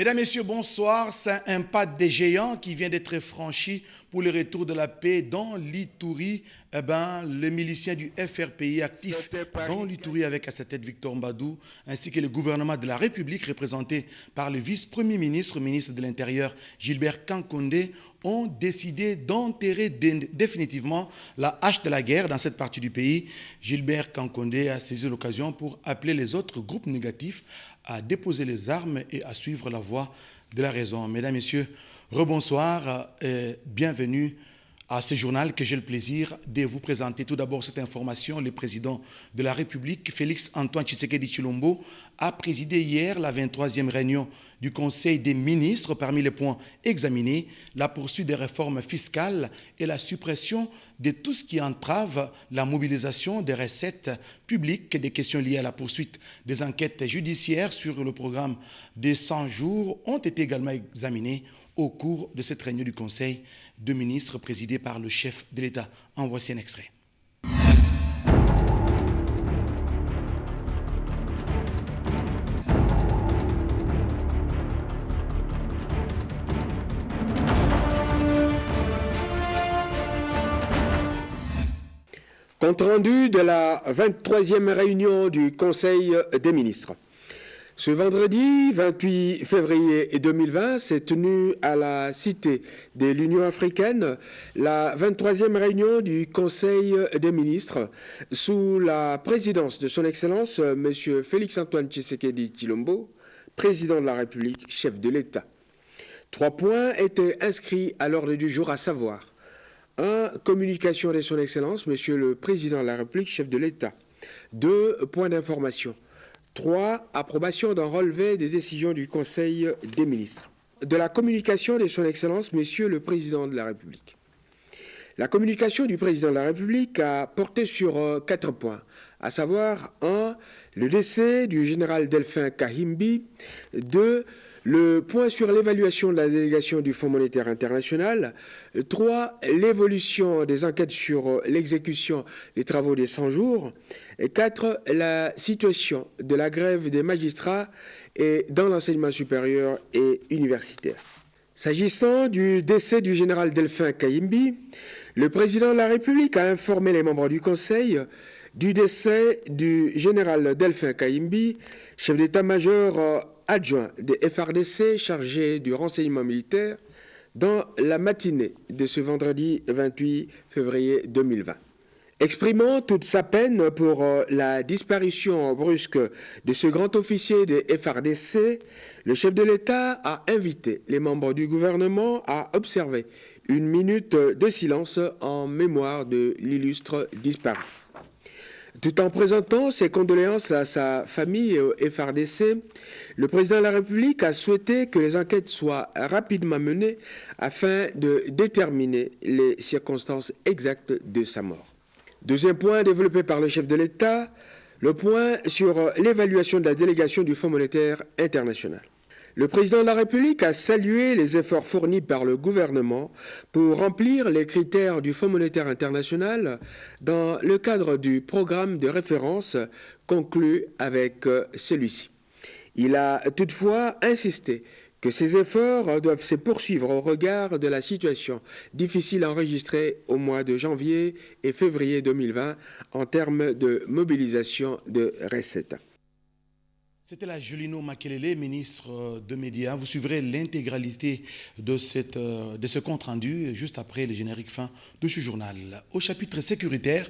Mesdames, Messieurs, bonsoir. C'est un pas des géants qui vient d'être franchi pour le retour de la paix dans l'Ituri. Les miliciens du FRPI actifs dans l'Ituri avec à sa tête Victor Mbadou, ainsi que le gouvernement de la République représenté par le vice-premier ministre, ministre de l'Intérieur Gilbert Kankonde, ont décidé d'enterrer définitivement la hache de la guerre dans cette partie du pays. Gilbert Kankonde a saisi l'occasion pour appeler les autres groupes négatifs à déposer les armes et à suivre la voie de la raison. Mesdames, Messieurs, rebonsoir et bienvenue à ce journal que j'ai le plaisir de vous présenter. Tout d'abord, cette information, le président de la République, Félix Antoine Tshisekedi Tshilombo, a présidé hier la 23e réunion du Conseil des ministres. Parmi les points examinés, la poursuite des réformes fiscales et la suppression de tout ce qui entrave la mobilisation des recettes publiques. Des questions liées à la poursuite des enquêtes judiciaires sur le programme des 100 jours ont été également examinées au cours de cette réunion du Conseil de ministres présidé par le chef de l'État. En voici un extrait. Compte rendu de la 23e réunion du Conseil des ministres. Ce vendredi 28 février 2020 s'est tenue à la Cité de l'Union africaine la 23e réunion du Conseil des ministres sous la présidence de son Excellence M. Félix Antoine Tshisekedi Tshilombo, président de la République, chef de l'État. 3 points étaient inscrits à l'ordre du jour, à savoir 1. Communication de son Excellence, M. le Président de la République, chef de l'État. 2. Points d'information. 3. Approbation d'un relevé des décisions du Conseil des ministres. De la communication de son Excellence, Monsieur le Président de la République. La communication du Président de la République a porté sur 4 points, à savoir 1. Le décès du général Delphin Kahimbi. 2. Le point sur l'évaluation de la délégation du Fonds monétaire international. 3. L'évolution des enquêtes sur l'exécution des travaux des 100 jours. 4. La situation de la grève des magistrats et dans l'enseignement supérieur et universitaire. S'agissant du décès du général Delphin Kahimbi, le président de la République a informé les membres du Conseil du décès du général Delphin Kahimbi, chef d'état-major adjoint des FARDC chargé du renseignement militaire, dans la matinée de ce vendredi 28 février 2020. Exprimant toute sa peine pour la disparition brusque de ce grand officier des FARDC, le chef de l'État a invité les membres du gouvernement à observer 1 minute de silence en mémoire de l'illustre disparu. Tout en présentant ses condoléances à sa famille et au FARDC, le président de la République a souhaité que les enquêtes soient rapidement menées afin de déterminer les circonstances exactes de sa mort. Deuxième point développé par le chef de l'État, le point sur l'évaluation de la délégation du Fonds monétaire international. Le président de la République a salué les efforts fournis par le gouvernement pour remplir les critères du Fonds monétaire international dans le cadre du programme de référence conclu avec celui-ci. Il a toutefois insisté que ces efforts doivent se poursuivre au regard de la situation difficile enregistrée au mois de janvier et février 2020 en termes de mobilisation de recettes. C'était la Julino Makelele, ministre de Médias. Vous suivrez l'intégralité de ce compte-rendu juste après le générique fin de ce journal. Au chapitre sécuritaire,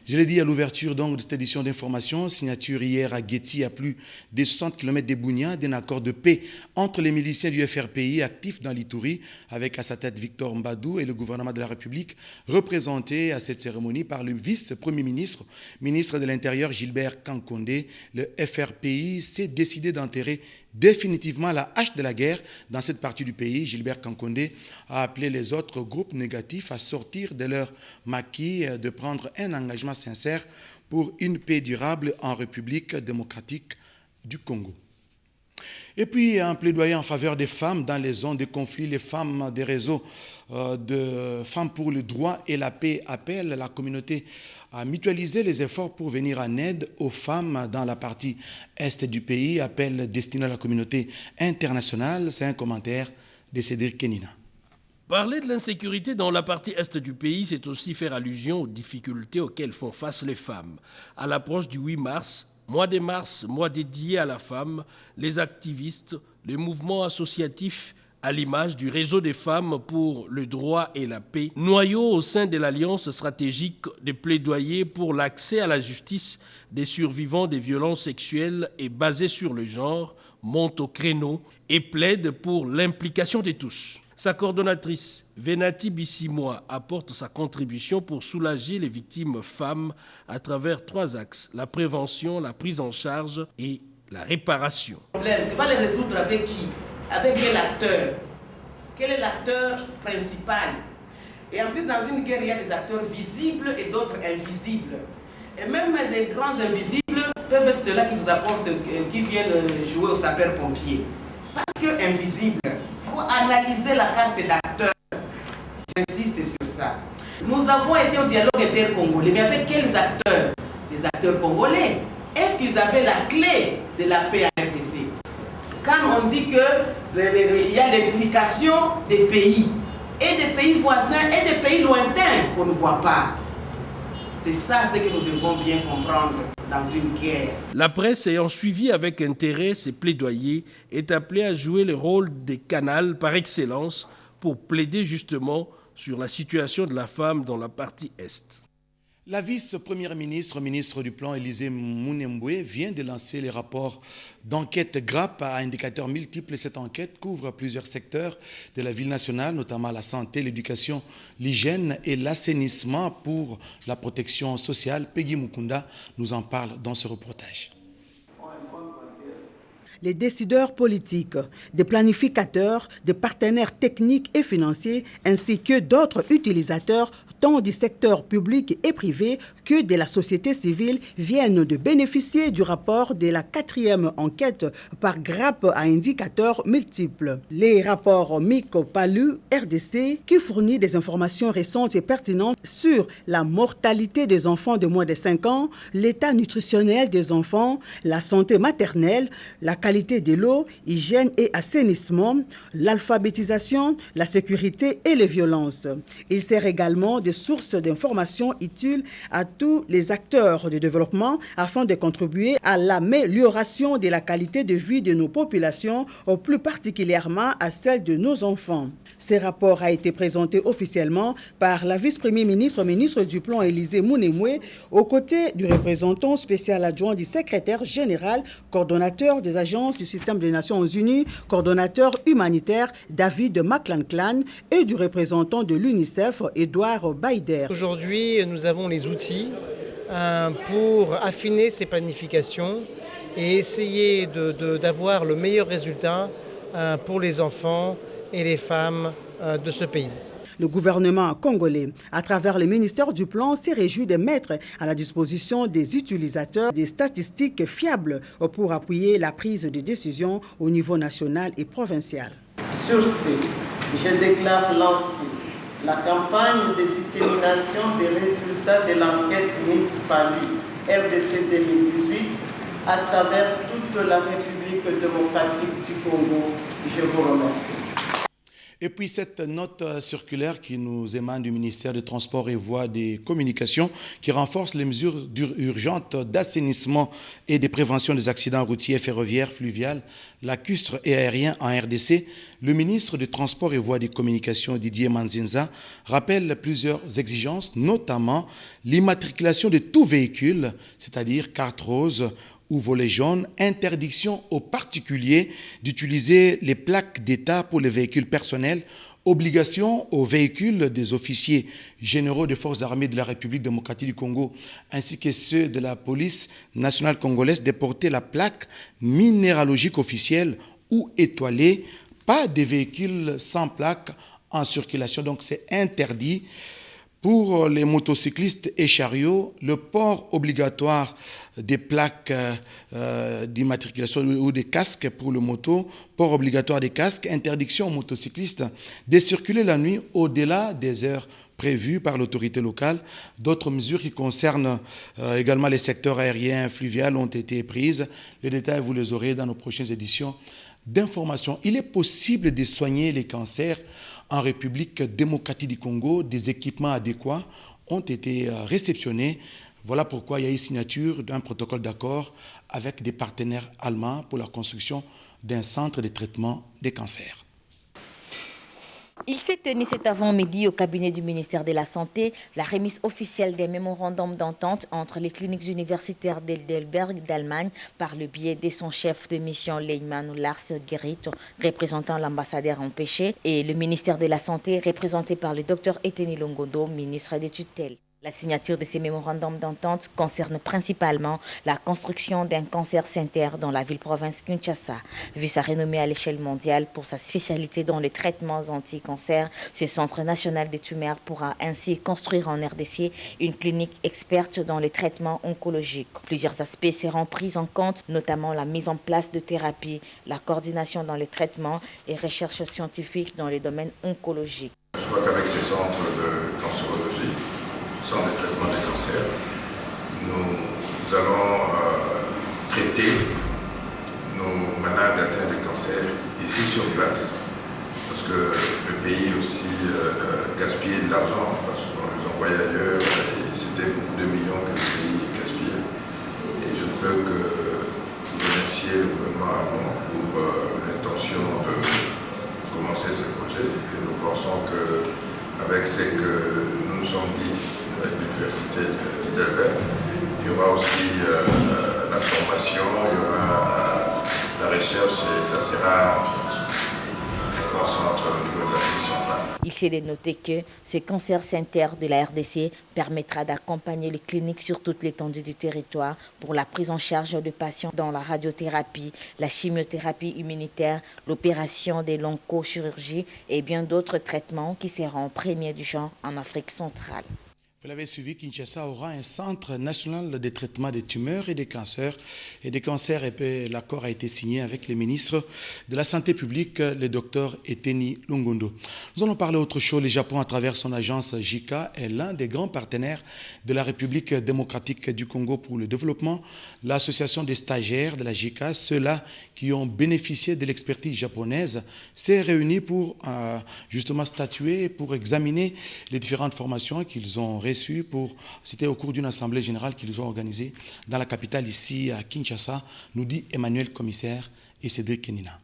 je l'ai dit à l'ouverture de cette édition d'information, signature hier à Guéti, à plus de 60 km de Bounia, d'un accord de paix entre les miliciens du FRPI actifs dans l'Ituri, avec à sa tête Victor Mbadou et le gouvernement de la République, représenté à cette cérémonie par le vice-premier ministre, ministre de l'Intérieur Gilbert Kankonde. Le FRPI s'est décidé d'enterrer définitivement la hache de la guerre dans cette partie du pays. Gilbert Kankonde a appelé les autres groupes négatifs à sortir de leur maquis, de prendre un engagement sincère pour une paix durable en République démocratique du Congo. Et puis, un plaidoyer en faveur des femmes dans les zones de conflit. Les femmes des réseaux de femmes pour le droit et la paix appellent la communauté à mutualiser les efforts pour venir en aide aux femmes dans la partie est du pays. Appel destiné à la communauté internationale. C'est un commentaire de Cédric Kenina. Parler de l'insécurité dans la partie est du pays, c'est aussi faire allusion aux difficultés auxquelles font face les femmes. À l'approche du 8 mars, mois dédié à la femme, les activistes, les mouvements associatifs, à l'image du réseau des femmes pour le droit et la paix, noyau au sein de l'alliance stratégique des plaidoyers pour l'accès à la justice des survivants des violences sexuelles et basés sur le genre, monte au créneau et plaide pour l'implication de tous. Sa coordonnatrice, Venati Bissimoa, apporte sa contribution pour soulager les victimes femmes à travers 3 axes, la prévention, la prise en charge et la réparation. Tu vas les résoudre avec qui? Avec quel acteur? Quel est l'acteur principal? Et en plus, dans une guerre, il y a des acteurs visibles et d'autres invisibles. Et même les grands invisibles peuvent être ceux-là qui vous apportent, qui viennent jouer au sapeur-pompier. Parce que invisible, il faut analyser la carte d'acteurs. J'insiste sur ça. Nous avons été au dialogue inter-congolais, mais avec quels acteurs? Les acteurs congolais. Est-ce qu'ils avaient la clé de la paix à RDC? Quand on dit qu'il y a l'implication des pays, et des pays voisins, et des pays lointains qu'on ne voit pas. C'est ça ce que nous devons bien comprendre dans une guerre. La presse ayant suivi avec intérêt ces plaidoyers est appelée à jouer le rôle des canaux par excellence pour plaider justement sur la situation de la femme dans la partie Est. La vice-première ministre, ministre du Plan, Élisée Mounemboué, vient de lancer les rapports d'enquête GRAP à indicateurs multiples. Cette enquête couvre plusieurs secteurs de la ville nationale, notamment la santé, l'éducation, l'hygiène et l'assainissement pour la protection sociale. Peggy Mukunda nous en parle dans ce reportage. Les décideurs politiques, des planificateurs, des partenaires techniques et financiers, ainsi que d'autres utilisateurs, tant du secteur public et privé que de la société civile, viennent de bénéficier du rapport de la 4e enquête par GRAP à indicateurs multiples. Les rapports MIC-PALU RDC, qui fournit des informations récentes et pertinentes sur la mortalité des enfants de moins de 5 ans, l'état nutritionnel des enfants, la santé maternelle, la qualité de l'eau, hygiène et assainissement, l'alphabétisation, la sécurité et les violences. Il sert également de sources d'informations utiles à tous les acteurs de développement afin de contribuer à l'amélioration de la qualité de vie de nos populations, plus particulièrement à celle de nos enfants. Ce rapport a été présenté officiellement par la vice-première ministre, ministre du Plan Élisée Mounemboué, aux côtés du représentant spécial adjoint du secrétaire général, coordonnateur des agences du système des Nations Unies, coordonnateur humanitaire David McClan et du représentant de l'UNICEF, Edouard Baider. Aujourd'hui, nous avons les outils pour affiner ces planifications et essayer d'avoir le meilleur résultat pour les enfants et les femmes de ce pays. Le gouvernement congolais, à travers le ministère du Plan, s'est réjoui de mettre à la disposition des utilisateurs des statistiques fiables pour appuyer la prise de décision au niveau national et provincial. Sur ce, je déclare lancer la campagne de dissémination des résultats de l'enquête MIC-PALU RDC 2018 à travers toute la République démocratique du Congo. Je vous remercie. Et puis cette note circulaire qui nous émane du ministère des Transports et Voies des Communications qui renforce les mesures urgentes d'assainissement et de prévention des accidents routiers, ferroviaires, fluviales, lacustres et aériens en RDC. Le ministre des Transports et Voies des Communications, Didier Manzinza, rappelle plusieurs exigences, notamment l'immatriculation de tout véhicule, c'est-à-dire carte rose ou volet jaune, interdiction aux particuliers d'utiliser les plaques d'État pour les véhicules personnels, obligation aux véhicules des officiers généraux des forces armées de la République démocratique du Congo ainsi que ceux de la police nationale congolaise de porter la plaque minéralogique officielle ou étoilée, pas des véhicules sans plaque en circulation, donc c'est interdit. Pour les motocyclistes et chariots, le port obligatoire des plaques d'immatriculation ou des casques pour le moto, port obligatoire des casques, interdiction aux motocyclistes de circuler la nuit au-delà des heures prévues par l'autorité locale. D'autres mesures qui concernent également les secteurs aériens et fluviaux ont été prises. Les détails, vous les aurez dans nos prochaines éditions d'information. Il est possible de soigner les cancers en République démocratique du Congo. Des équipements adéquats ont été réceptionnés. Voilà pourquoi il y a eu signature d'un protocole d'accord avec des partenaires allemands pour la construction d'un centre de traitement des cancers. Il s'est tenu cet avant-midi au cabinet du ministère de la Santé la remise officielle des mémorandums d'entente entre les cliniques universitaires d'Heidelberg d'Allemagne par le biais de son chef de mission Leyman Lars Gerrit, représentant l'ambassadeur empêché, et le ministère de la Santé représenté par le Dr Eteni Longondo, ministre des tutelles. La signature de ces mémorandums d'entente concerne principalement la construction d'un cancer center dans la ville-province Kinshasa. Vu sa renommée à l'échelle mondiale pour sa spécialité dans les traitements anti-cancer, ce Centre national des tumeurs pourra ainsi construire en RDC une clinique experte dans les traitements oncologiques. Plusieurs aspects seront pris en compte, notamment la mise en place de thérapies, la coordination dans les traitements et recherches scientifiques dans les domaines oncologiques. Je crois qu'avec ces centres de cancérologie, centre de traitement des cancers, nous allons traiter nos malades atteints de cancer ici sur place, parce que le pays aussi gaspillait de l'argent, parce qu'on les envoyait ailleurs et c'était beaucoup de millions que le pays gaspillait. Et je ne peux que remercier le gouvernement allemand pour l'intention de commencer ce projet. Et nous pensons qu'avec ce que nous nous sommes dit avec l'université d'Heidelberg, il y aura aussi la formation, il y aura la recherche et ça sera un grand centre au niveau de l'Afrique centrale. Il s'est dénoté que ce cancer center de la RDC permettra d'accompagner les cliniques sur toute l'étendue du territoire pour la prise en charge de patients dans la radiothérapie, la chimiothérapie immunitaire, l'opération des l'oncochirurgie et bien d'autres traitements qui seront premiers du genre en Afrique centrale. Vous l'avez suivi, Kinshasa aura un centre national de traitement des tumeurs et des cancers. Et des cancers, l'accord a été signé avec les ministres de la Santé publique, le docteur Eteni Longondo. Nous allons parler autre chose. Le Japon, à travers son agence JICA, est l'un des grands partenaires de la République démocratique du Congo pour le développement. L'association des stagiaires de la JICA, ceux-là qui ont bénéficié de l'expertise japonaise, s'est réunie pour justement statuer, pour examiner les différentes formations qu'ils ont c'était au cours d'une assemblée générale qu'ils ont organisée dans la capitale ici à Kinshasa, nous dit Emmanuel Commissaire et Cédric Kenina.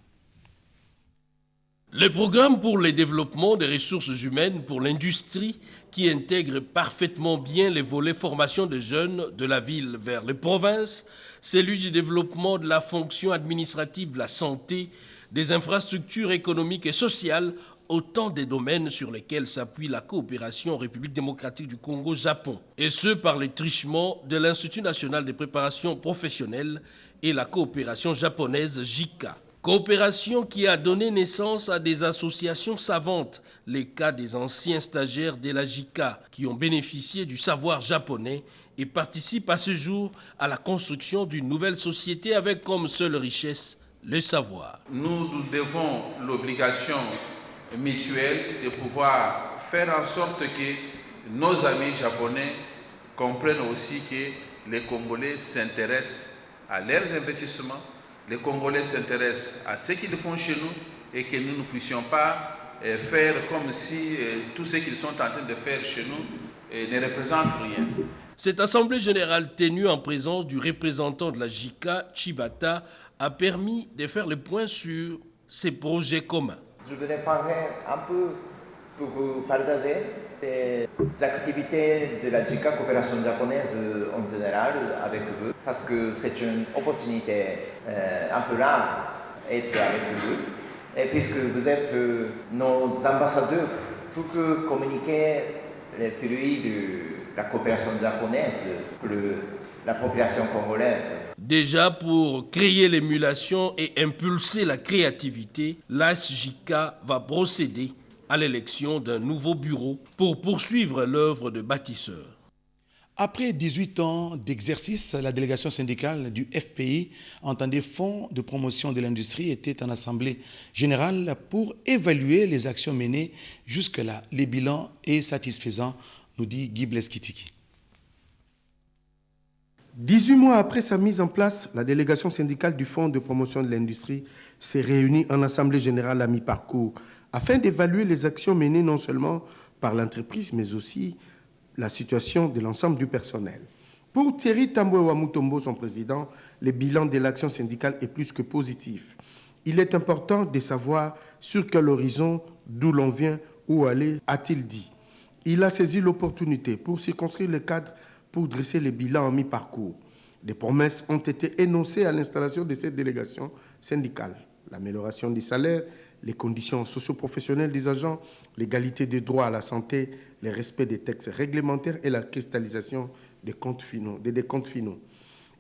Le programme pour le développement des ressources humaines pour l'industrie qui intègre parfaitement bien les volets formation des jeunes de la ville vers les provinces, celui du développement de la fonction administrative de la santé, des infrastructures économiques et sociales, autant des domaines sur lesquels s'appuie la coopération République démocratique du Congo-Japon, et ce par les trichements de l'Institut national de préparation professionnelle et la coopération japonaise JICA. Coopération qui a donné naissance à des associations savantes, les cas des anciens stagiaires de la JICA qui ont bénéficié du savoir japonais et participent à ce jour à la construction d'une nouvelle société avec comme seule richesse le savoir. Nous devons l'obligation mutuelle de pouvoir faire en sorte que nos amis japonais comprennent aussi que les Congolais s'intéressent à leurs investissements, les Congolais s'intéressent à ce qu'ils font chez nous et que nous ne puissions pas faire comme si tout ce qu'ils sont en train de faire chez nous ne représente rien. Cette assemblée générale tenue en présence du représentant de la JICA, Chibata, a permis de faire le point sur ces projets communs. Je voudrais parler un peu pour vous partager des activités de la JICA coopération japonaise en général avec vous, parce que c'est une opportunité un peu rare d'être avec vous, et puisque vous êtes nos ambassadeurs pour communiquer les fruits de la coopération japonaise pour la population congolaise. Déjà pour créer l'émulation et impulser la créativité, l'ASJICA va procéder à l'élection d'un nouveau bureau pour poursuivre l'œuvre de bâtisseur. Après 18 ans d'exercice, la délégation syndicale du FPI, entendait Fonds de promotion de l'industrie, était en assemblée générale pour évaluer les actions menées jusque-là. Le bilan est satisfaisant, nous dit Guy Bleskitiki. 18 mois après sa mise en place, la délégation syndicale du Fonds de promotion de l'industrie s'est réunie en assemblée générale à mi-parcours afin d'évaluer les actions menées non seulement par l'entreprise, mais aussi la situation de l'ensemble du personnel. Pour Thierry Tambwe-Wamutombo, son président, le bilan de l'action syndicale est plus que positif. Il est important de savoir sur quel horizon, d'où l'on vient, où aller, a-t-il dit. Il a saisi l'opportunité pour circonscrire le cadre pour dresser le bilan en mi-parcours. Des promesses ont été énoncées à l'installation de cette délégation syndicale. L'amélioration des salaires, les conditions socio-professionnelles des agents, l'égalité des droits à la santé, le respect des textes réglementaires et la cristallisation des comptes finaux.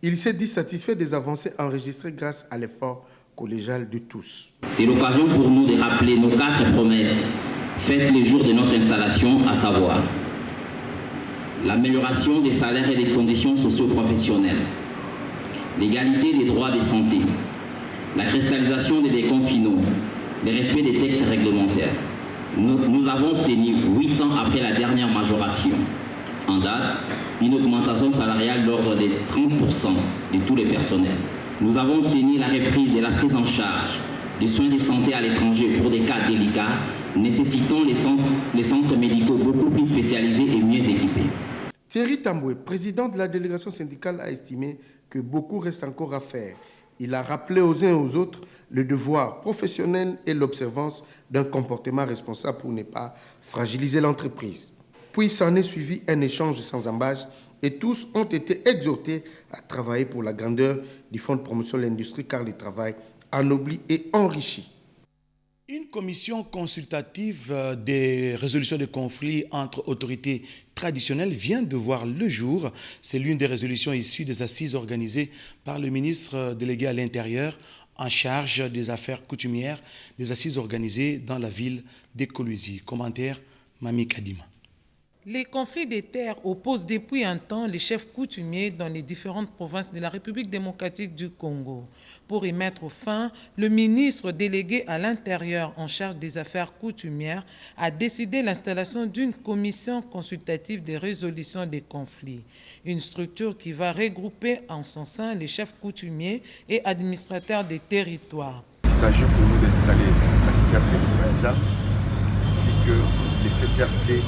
Il s'est dit satisfait des avancées enregistrées grâce à l'effort collégial de tous. C'est l'occasion pour nous de rappeler nos 4 promesses faites les jours de notre installation, à savoir l'amélioration des salaires et des conditions socio-professionnelles, l'égalité des droits de santé, la cristallisation des décomptes finaux, le respect des textes réglementaires. Nous avons obtenu, 8 ans après la dernière majoration, en date, une augmentation salariale de l'ordre de 30% de tous les personnels. Nous avons obtenu la reprise de la prise en charge des soins de santé à l'étranger pour des cas délicats, nécessitant les centres médicaux beaucoup plus spécialisés et mieux équipés. Thierry Tambwe, président de la délégation syndicale, a estimé que beaucoup reste encore à faire. Il a rappelé aux uns et aux autres le devoir professionnel et l'observance d'un comportement responsable pour ne pas fragiliser l'entreprise. Puis s'en est suivi un échange sans embâche et tous ont été exhortés à travailler pour la grandeur du Fonds de promotion de l'industrie car le travail anoblit et enrichit. Une commission consultative des résolutions de conflits entre autorités traditionnelles vient de voir le jour. C'est l'une des résolutions issues des assises organisées par le ministre délégué à l'Intérieur en charge des affaires coutumières, des assises organisées dans la ville d'Ekolozi. Commentaire, Mami Kadima. Les conflits des terres opposent depuis un temps les chefs coutumiers dans les différentes provinces de la République démocratique du Congo. Pour y mettre fin, le ministre délégué à l'Intérieur en charge des affaires coutumières a décidé l'installation d'une commission consultative de résolution des conflits, une structure qui va regrouper en son sein les chefs coutumiers et administrateurs des territoires. Il s'agit pour nous d'installer la CCRC provinciale ainsi que les CCRC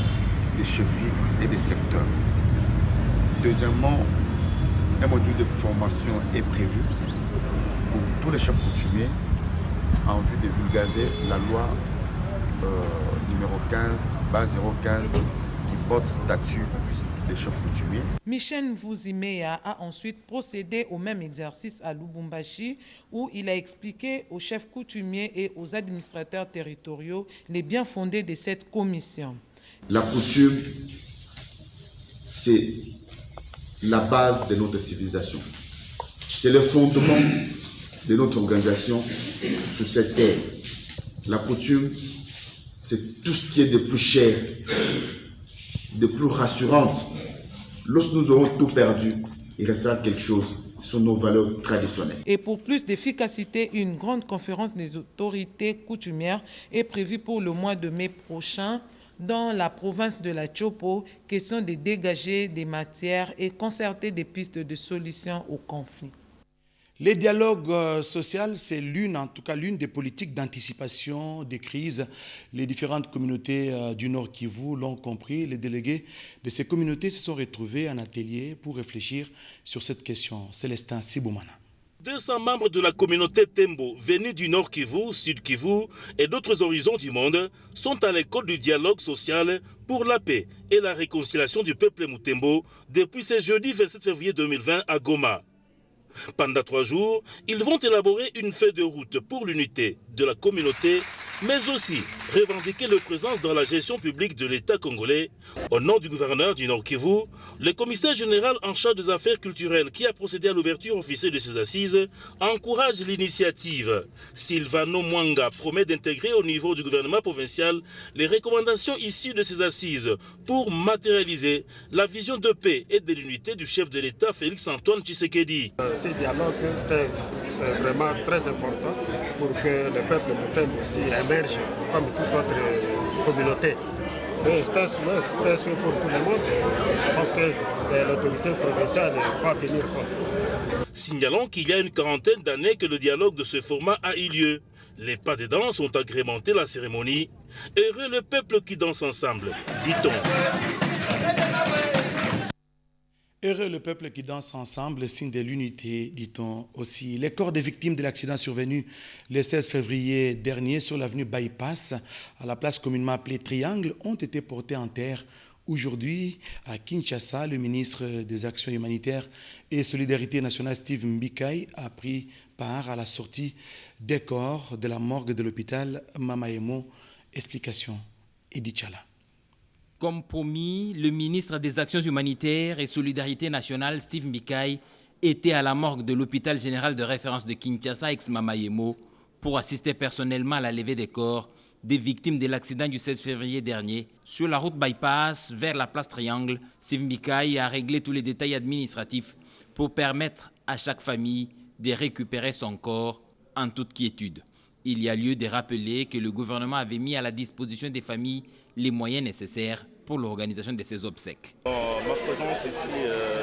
des chefferies et des secteurs. Deuxièmement, un module de formation est prévu pour tous les chefs coutumiers en vue de vulgariser la loi numéro 15, base 015, qui porte statut des chefs coutumiers. Michel Mvuzimea a ensuite procédé au même exercice à Lubumbashi où il a expliqué aux chefs coutumiers et aux administrateurs territoriaux les biens fondés de cette commission. La coutume, c'est la base de notre civilisation. C'est le fondement de notre organisation sur cette terre. La coutume, c'est tout ce qui est de plus cher, de plus rassurant. Lorsque nous aurons tout perdu, il restera quelque chose. Ce sont nos valeurs traditionnelles. Et pour plus d'efficacité, une grande conférence des autorités coutumières est prévue pour le mois de mai prochain dans la province de la Chopo, question de dégager des matières et concerter des pistes de solutions aux conflits. Les dialogues sociaux, c'est l'une des politiques d'anticipation des crises. Les différentes communautés du Nord Kivu l'ont compris. Les délégués de ces communautés se sont retrouvés en atelier pour réfléchir sur cette question. Célestin Siboumana. 200 membres de la communauté Tembo, venus du Nord Kivu, Sud Kivu et d'autres horizons du monde, sont à l'école du dialogue social pour la paix et la réconciliation du peuple Mutembo depuis ce jeudi 27 février 2020 à Goma. Pendant 3 jours, ils vont élaborer une feuille de route pour l'unité de la communauté mais aussi revendiquer leur présence dans la gestion publique de l'État congolais. Au nom du gouverneur du Nord Kivu, le commissaire général en charge des affaires culturelles qui a procédé à l'ouverture officielle de ces assises encourage l'initiative. Sylvano Mwanga promet d'intégrer au niveau du gouvernement provincial les recommandations issues de ces assises pour matérialiser la vision de paix et de l'unité du chef de l'État Félix-Antoine Tshisekedi. Ce dialogue, c'est vraiment très important pour que le peuple Moutembo aussi émerge comme toute autre communauté. C'est un souhait pour tout le monde parce que l'autorité provinciale va tenir compte. Signalons qu'il y a une quarantaine d'années que le dialogue de ce format a eu lieu. Les pas de danse ont agrémenté la cérémonie. Heureux le peuple qui danse ensemble, dit-on. Heureux le peuple qui danse ensemble, signe de l'unité, dit-on aussi. Les corps des victimes de l'accident survenu le 16 février dernier sur l'avenue Bypass, à la place communément appelée Triangle, ont été portés en terre. Aujourd'hui, à Kinshasa, le ministre des Actions humanitaires et Solidarité nationale, Steve Mbikai, a pris part à la sortie des corps de la morgue de l'hôpital Mamaemo. Explication, Edith Chala. Comme promis, le ministre des Actions humanitaires et Solidarité nationale, Steve Mbikai, était à la morgue de l'hôpital général de référence de Kinshasa, ex-Mamaemo, pour assister personnellement à la levée des corps des victimes de l'accident du 16 février dernier. Sur la route Bypass vers la place Triangle, Steve Mbikai a réglé tous les détails administratifs pour permettre à chaque famille de récupérer son corps en toute quiétude. Il y a lieu de rappeler que le gouvernement avait mis à la disposition des familles les moyens nécessaires pour l'organisation de ces obsèques. Ma présence ici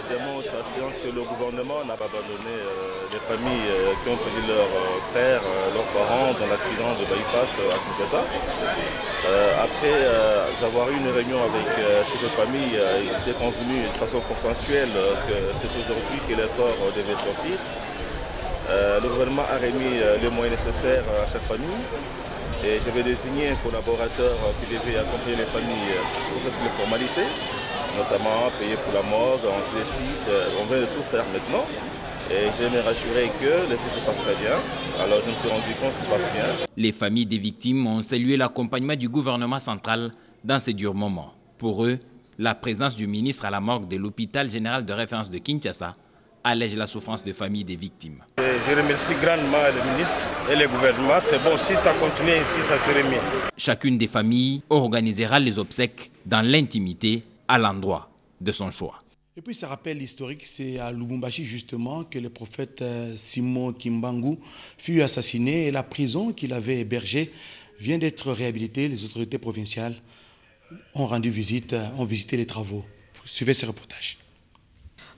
démontre l'assurance que le gouvernement n'a pas abandonné les familles qui ont perdu leurs frères, leurs parents dans l'accident de Bypass à Kinshasa. Après avoir eu une réunion avec toutes les familles, il était convenu de façon consensuelle que c'est aujourd'hui que les corps devaient sortir. Le gouvernement a remis les moyens nécessaires à chaque famille. Et je vais désigner un collaborateur qui devait accompagner les familles pour toutes les formalités, notamment payer pour la morgue, ainsi de suite. On vient de tout faire maintenant. Et je me rassurer que les choses se passent très bien. Alors je me suis rendu compte que ça se passe bien. Les familles des victimes ont salué l'accompagnement du gouvernement central dans ces durs moments. Pour eux, la présence du ministre à la morgue de l'hôpital général de référence de Kinshasa allège la souffrance des familles des victimes. Je remercie grandement le ministre et le gouvernement. C'est bon, si ça continue ainsi, ça serait mieux. Chacune des familles organisera les obsèques dans l'intimité à l'endroit de son choix. Et puis ça rappelle l'historique, c'est à Lubumbashi justement que le prophète Simon Kimbangu fut assassiné et la prison qu'il avait hébergée vient d'être réhabilitée. Les autorités provinciales ont rendu visite, ont visité les travaux. Suivez ce reportage.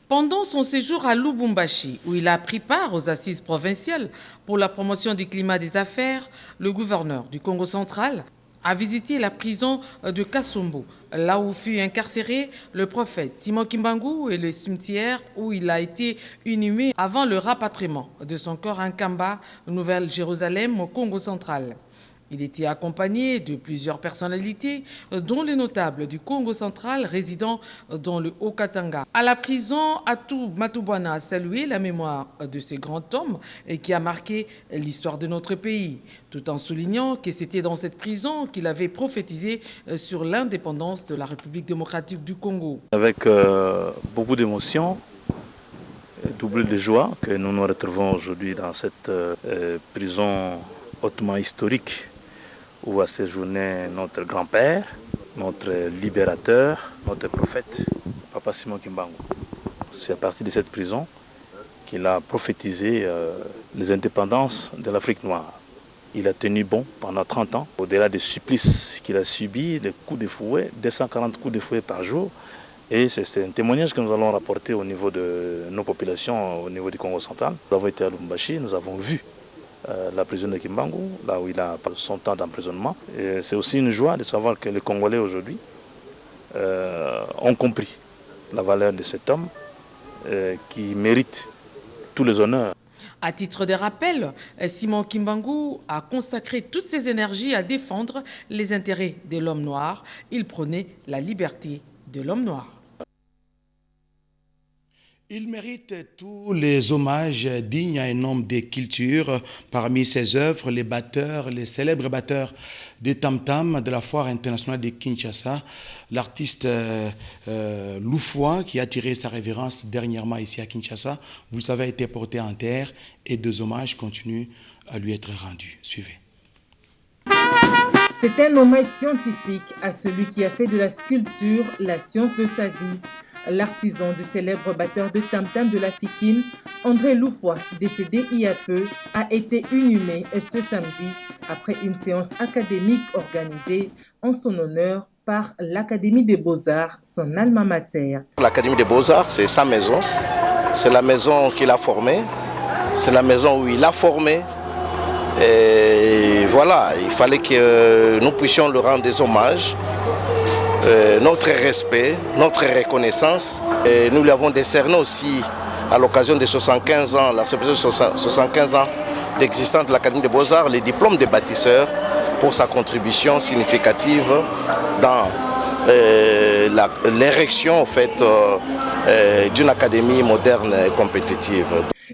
Pendant son séjour à Lubumbashi, où il a pris part aux assises provinciales pour la promotion du climat des affaires, le gouverneur du Congo central a visité la prison de Kasumbu, là où fut incarcéré le prophète Simon Kimbangu et le cimetière où il a été inhumé avant le rapatriement de son corps à Nkamba, Nouvelle-Jérusalem, au Congo central. Il était accompagné de plusieurs personnalités, dont les notables du Congo central résidant dans le Haut-Katanga. À la prison, Atou Matubwana a salué la mémoire de ce grand homme qui a marqué l'histoire de notre pays, tout en soulignant que c'était dans cette prison qu'il avait prophétisé sur l'indépendance de la République démocratique du Congo. Avec beaucoup d'émotion, doublé de joie, que nous nous retrouvons aujourd'hui dans cette prison hautement historique où a séjourné notre grand-père, notre libérateur, notre prophète, Papa Simon Kimbangu. C'est à partir de cette prison qu'il a prophétisé les indépendances de l'Afrique noire. Il a tenu bon pendant 30 ans, au-delà des supplices qu'il a subis, des coups de fouet, 240 coups de fouet par jour. Et c'est un témoignage que nous allons rapporter au niveau de nos populations, au niveau du Congo central. Nous avons été à Lubumbashi, nous avons vu la prison de Kimbangu, là où il a son temps d'emprisonnement. C'est aussi une joie de savoir que les Congolais aujourd'hui ont compris la valeur de cet homme qui mérite tous les honneurs. À titre de rappel, Simon Kimbangu a consacré toutes ses énergies à défendre les intérêts de l'homme noir. Il prônait la liberté de l'homme noir. Il mérite tous les hommages dignes à un homme de culture. Parmi ses œuvres, les célèbres batteurs de tam-tam de la Foire internationale de Kinshasa, l'artiste Loufoua, qui a tiré sa révérence dernièrement ici à Kinshasa, vous le savez, a été porté en terre et 2 hommages continuent à lui être rendus. Suivez. C'est un hommage scientifique à celui qui a fait de la sculpture la science de sa vie. L'artisan du célèbre batteur de tam-tam de la Fikine, André Loufoua, décédé il y a peu, a été inhumé ce samedi après une séance académique organisée en son honneur par l'Académie des Beaux-Arts, son alma mater. L'Académie des Beaux-Arts, c'est sa maison. C'est la maison qu'il a formée. C'est la maison où il a formé. Et voilà, il fallait que nous puissions lui rendre des hommages. Notre respect, notre reconnaissance. Et nous lui avons décerné aussi, à l'occasion des 75 ans, la célébration de 75 ans d'existence de l'Académie des Beaux-Arts, les diplômes de bâtisseur pour sa contribution significative dans l'érection en fait, d'une académie moderne et compétitive.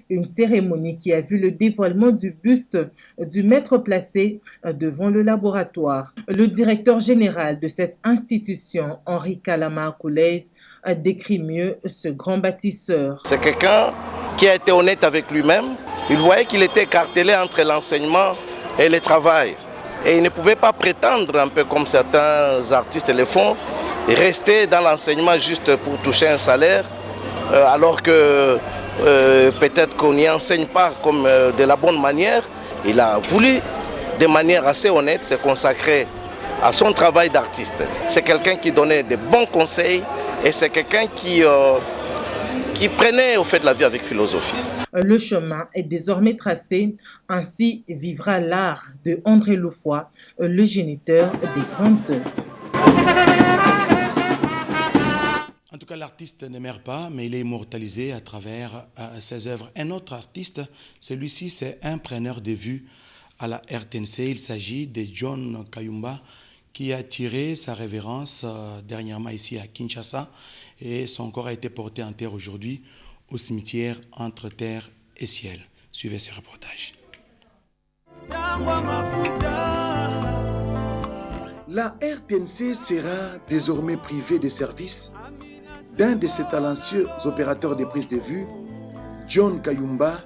Une cérémonie qui a vu le dévoilement du buste du maître placé devant le laboratoire. Le directeur général de cette institution, Henri Kalama Koulez, décrit mieux ce grand bâtisseur. C'est quelqu'un qui a été honnête avec lui-même. Il voyait qu'il était écartelé entre l'enseignement et le travail. Et il ne pouvait pas prétendre, un peu comme certains artistes le font, rester dans l'enseignement juste pour toucher un salaire, alors que peut-être qu'on n'y enseigne pas comme de la bonne manière. Il a voulu, de manière assez honnête, se consacrer à son travail d'artiste. C'est quelqu'un qui donnait de bons conseils et c'est quelqu'un qui prenait au fait de la vie avec philosophie. Le chemin est désormais tracé, ainsi vivra l'art de André Loufoua, le géniteur des grandes œuvres. En tout cas, l'artiste ne meurt pas, mais il est immortalisé à travers ses œuvres. Un autre artiste, celui-ci, c'est un preneur de vue à la RTNC. Il s'agit de John Kayumba, qui a tiré sa révérence dernièrement ici à Kinshasa. Et son corps a été porté en terre aujourd'hui au cimetière entre terre et ciel. Suivez ce reportage. La RTNC sera désormais privée de services d'un de ses talentueux opérateurs de prise de vue, John Kayumba,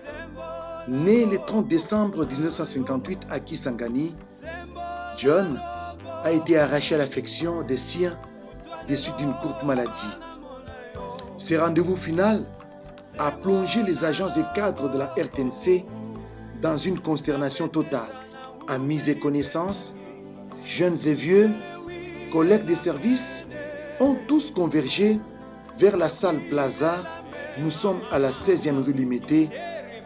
né le 30 décembre 1958 à Kisangani. John a été arraché à l'affection des siens des suites d'une courte maladie. Ce rendez-vous final a plongé les agents et cadres de la RTNC dans une consternation totale. Amis et connaissances, jeunes et vieux, collègues des services ont tous convergé vers la salle Plaza. Nous sommes à la 16e rue Limété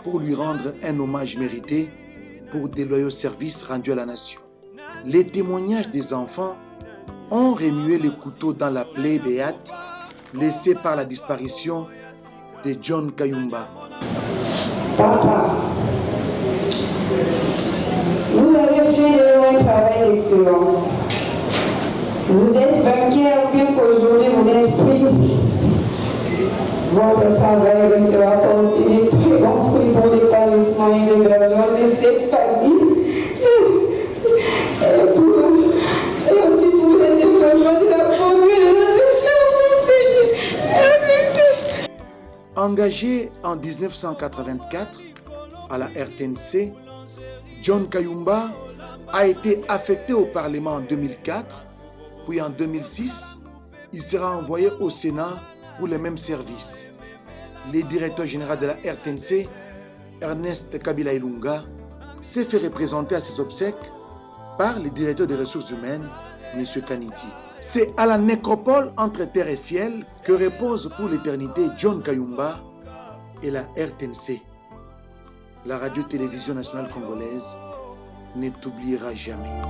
pour lui rendre un hommage mérité pour des loyaux services rendus à la nation. Les témoignages des enfants ont remué le couteau dans la plaie béate laissée par la disparition de John Kayumba. Papa, vous avez fait de nous un travail d'excellence. Vous êtes vainqueur bien qu'aujourd'hui vous n'êtes plus. Votre travail restera porté des très bons fruits pour l'épanouissement et l'émergence de cette famille. Et aussi pour le développement de la progrès de notre cher pays. Engagé en 1984 à la RTNC, John Kayumba a été affecté au Parlement en 2004, puis en 2006, il sera envoyé au Sénat pour les mêmes services. Le directeur général de la RTNC, Ernest Kabila Ilunga, s'est fait représenter à ses obsèques par le directeur des ressources humaines, M. Kaniki. C'est à la nécropole entre terre et ciel que repose pour l'éternité John Kayumba et la RTNC. La radio-télévision nationale congolaise ne t'oubliera jamais.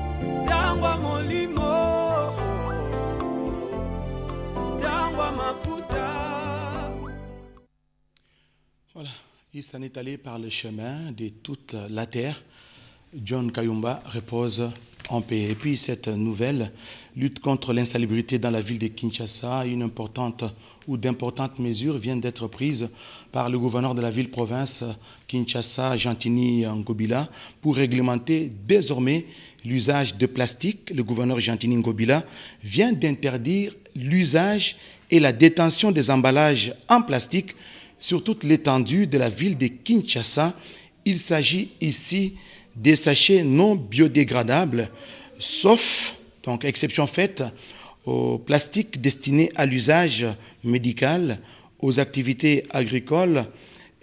Voilà, il s'en est allé par le chemin de toute la terre. John Kayumba repose en paix. Et puis cette nouvelle lutte contre l'insalubrité dans la ville de Kinshasa, d'importantes mesures viennent d'être prises par le gouverneur de la ville-province Kinshasa, Gentini Ngobila, pour réglementer désormais l'usage de plastique. Le gouverneur Gentini Ngobila vient d'interdire l'usage et la détention des emballages en plastique sur toute l'étendue de la ville de Kinshasa. Il s'agit ici des sachets non biodégradables, sauf, donc exception faite, au plastique destiné à l'usage médical, aux activités agricoles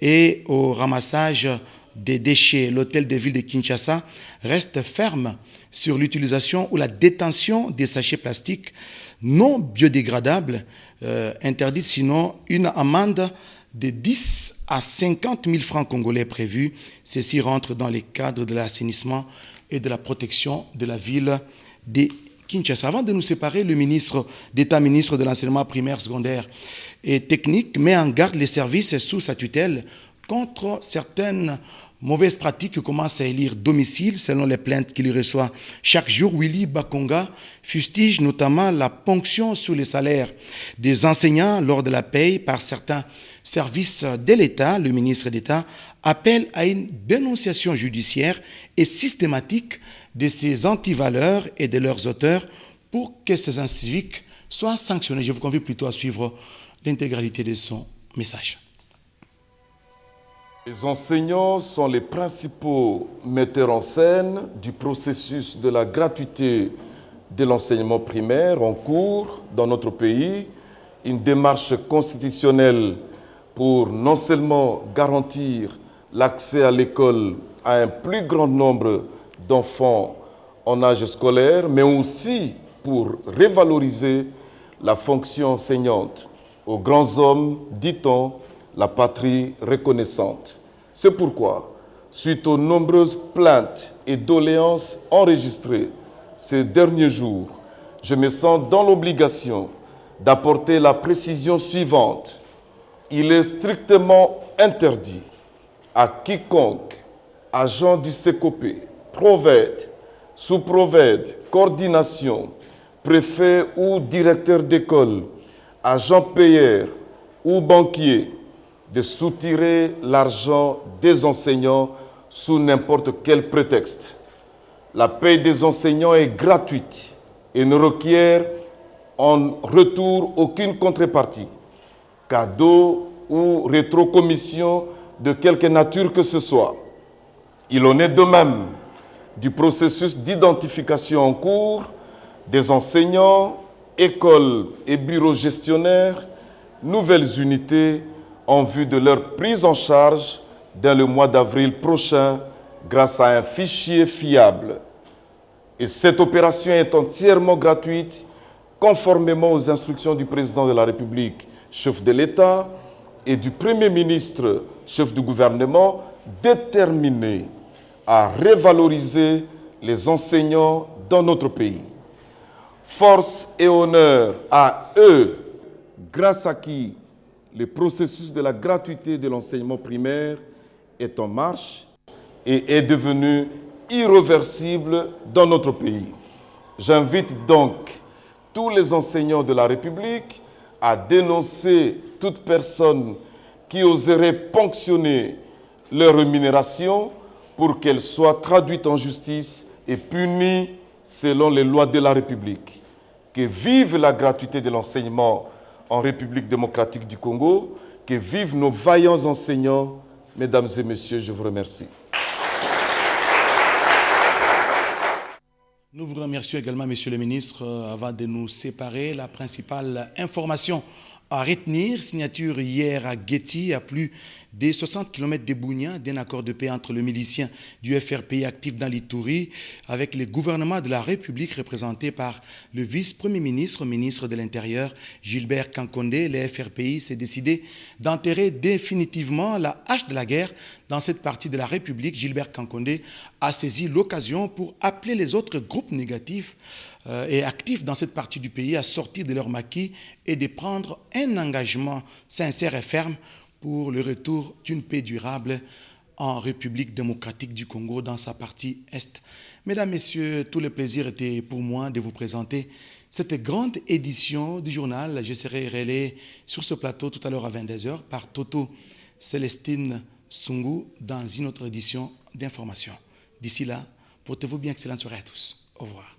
et au ramassage des déchets. L'hôtel de ville de Kinshasa reste ferme sur l'utilisation ou la détention des sachets plastiques non biodégradables, interdite, sinon une amende de 10 à 50 000 francs congolais prévus. Ceci rentre dans les cadres de l'assainissement et de la protection de la ville de Kinshasa. Avant de nous séparer, le ministre d'État, ministre de l'enseignement primaire, secondaire et technique, met en garde les services sous sa tutelle contre certaines mauvaises pratiques qui commencent à élire domicile, selon les plaintes qu'il reçoit chaque jour. Willy Bakonga fustige notamment la ponction sur les salaires des enseignants lors de la paye par certains services de l'État. Le ministre d'État appelle à une dénonciation judiciaire et systématique de ces antivaleurs et de leurs auteurs pour que ces inciviques soient sanctionnés. Je vous convie plutôt à suivre l'intégralité de son message. Les enseignants sont les principaux metteurs en scène du processus de la gratuité de l'enseignement primaire en cours dans notre pays, une démarche constitutionnelle pour non seulement garantir l'accès à l'école à un plus grand nombre d'enfants en âge scolaire, mais aussi pour revaloriser la fonction enseignante aux grands hommes, dit-on, la patrie reconnaissante. C'est pourquoi, suite aux nombreuses plaintes et doléances enregistrées ces derniers jours, je me sens dans l'obligation d'apporter la précision suivante. Il est strictement interdit à quiconque, agent du SECOPE, provède, sous-provède, coordination, préfet ou directeur d'école, agent payeur ou banquier, de soutirer l'argent des enseignants sous n'importe quel prétexte. La paie des enseignants est gratuite et ne requiert en retour aucune contrepartie, cadeau ou rétrocommission de quelque nature que ce soit. Il en est de même du processus d'identification en cours des enseignants, écoles et bureaux gestionnaires, nouvelles unités en vue de leur prise en charge dans le mois d'avril prochain grâce à un fichier fiable. Et cette opération est entièrement gratuite, conformément aux instructions du président de la République, chef de l'État, et du Premier ministre, chef du gouvernement, déterminé à revaloriser les enseignants dans notre pays. Force et honneur à eux, grâce à qui le processus de la gratuité de l'enseignement primaire est en marche et est devenu irréversible dans notre pays. J'invite donc tous les enseignants de la République à dénoncer toute personne qui oserait ponctionner leur rémunération pour qu'elle soit traduite en justice et punie selon les lois de la République. Que vive la gratuité de l'enseignement en République démocratique du Congo, que vivent nos vaillants enseignants. Mesdames et messieurs, je vous remercie. Nous vous remercions également, Monsieur le ministre. Avant de nous séparer, la principale information à retenir, signature hier à Guéti, à plus de 60 km de Bounia, d'un accord de paix entre le milicien du FRPI actif dans l'Ituri avec le gouvernement de la République représenté par le vice-premier ministre, ministre de l'Intérieur, Gilbert Kankonde. Le FRPI s'est décidé d'enterrer définitivement la hache de la guerre dans cette partie de la République. Gilbert Kankonde a saisi l'occasion pour appeler les autres groupes négatifs et actifs dans cette partie du pays à sortir de leur maquis et de prendre un engagement sincère et ferme pour le retour d'une paix durable en République démocratique du Congo dans sa partie Est. Mesdames, Messieurs, tout le plaisir était pour moi de vous présenter cette grande édition du journal. Je serai relayé sur ce plateau tout à l'heure à 22h par Toto Célestine Sungu dans une autre édition d'information. D'ici là, portez-vous bien, excellente soirée à tous. Au revoir.